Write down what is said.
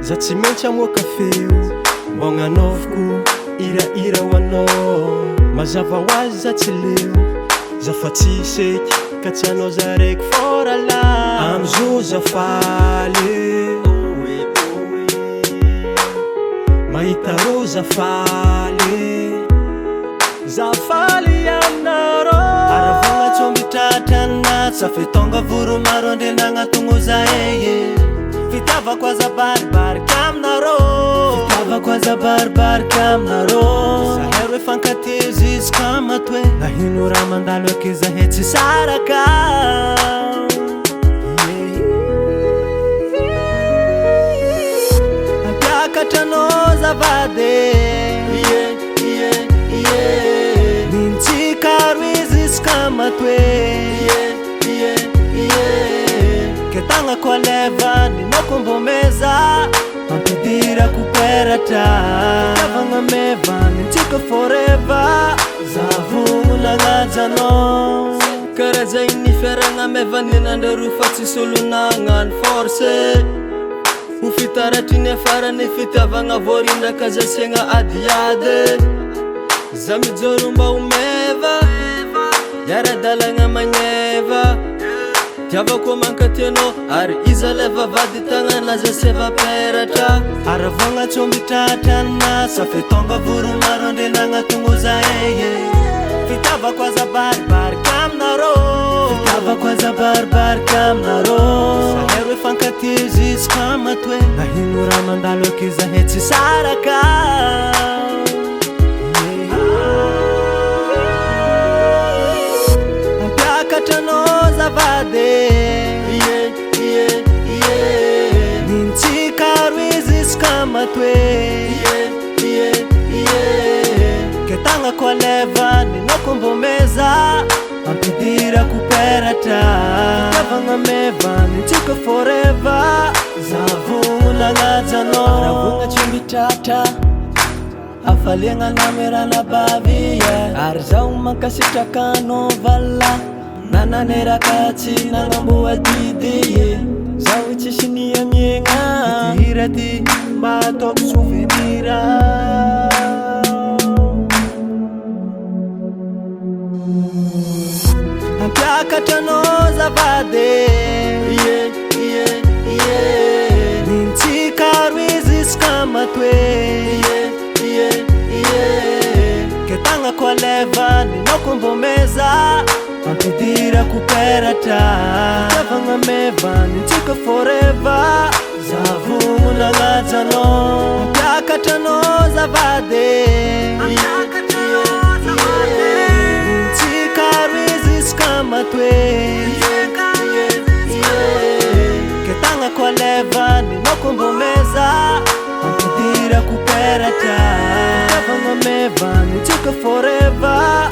za tsy maintsy amoaka feo mbô gnanaoviko ira ho anao mazava ho azy za tsy leo za fa tsy seky ka tsy anao za raiky forala amzo za faly mahita ro za faly aminarô aravagna tsombitratrana sa fitonga voro maro andrenagna togno za eye fitiavako aza baribarika aminarô fitiavako aza baribarika aminarô zahay roe fankatizy izy ka matoe nahino raha mandalo aky zahay tsy saraka ampiakatranao zavady nintsika roe izy ka matoe ketagna ko leva ninako mbomeza ampidira kuperatra tavagna meva nintsika forever zavulagna jano karaza inni feragna meva ninandro fa tsy solonagna force ufitaratiny farany fitiavagna vorindraka zasiagna adiade za mijoro mba umeva yaradalagna magneva tiavako mankatianao ary iza leva vady tagnana za seva peratra aravagna tsombitratrana sa fitonga voro maro andrenagna togno za eye fitiavako aza baribarika aminarô fitiavako aza baribarika aminarô zahay roe fankatizy izy ka matoe nahino raha mandalo aky zahay tsy saraka ampiakatranao zavady nintsika roe izy ka matoe ketagna ko leva ninako mbomeza ampidira kuperatra tavagna meva nintsika forever zavulagna jano ravagna tsombitratra afaliagna namerana bavia ary zao mankasitrakanao vala nananeraka tsy nagnamboa didy zao tsisy niamiagna iraty mba ataoko souvenir ampiakatranao zavady nintsika roe izy ka matoe ketagna ko leva ninako mbomeza ampidira kuperatra tavagna meva nintsika forever zavulagna jano ampiakatranao zavady nintsika roe izy ka matoe ketagna ko leva ninako mbomeza ampidira kuperatra tavagna meva nintsika forever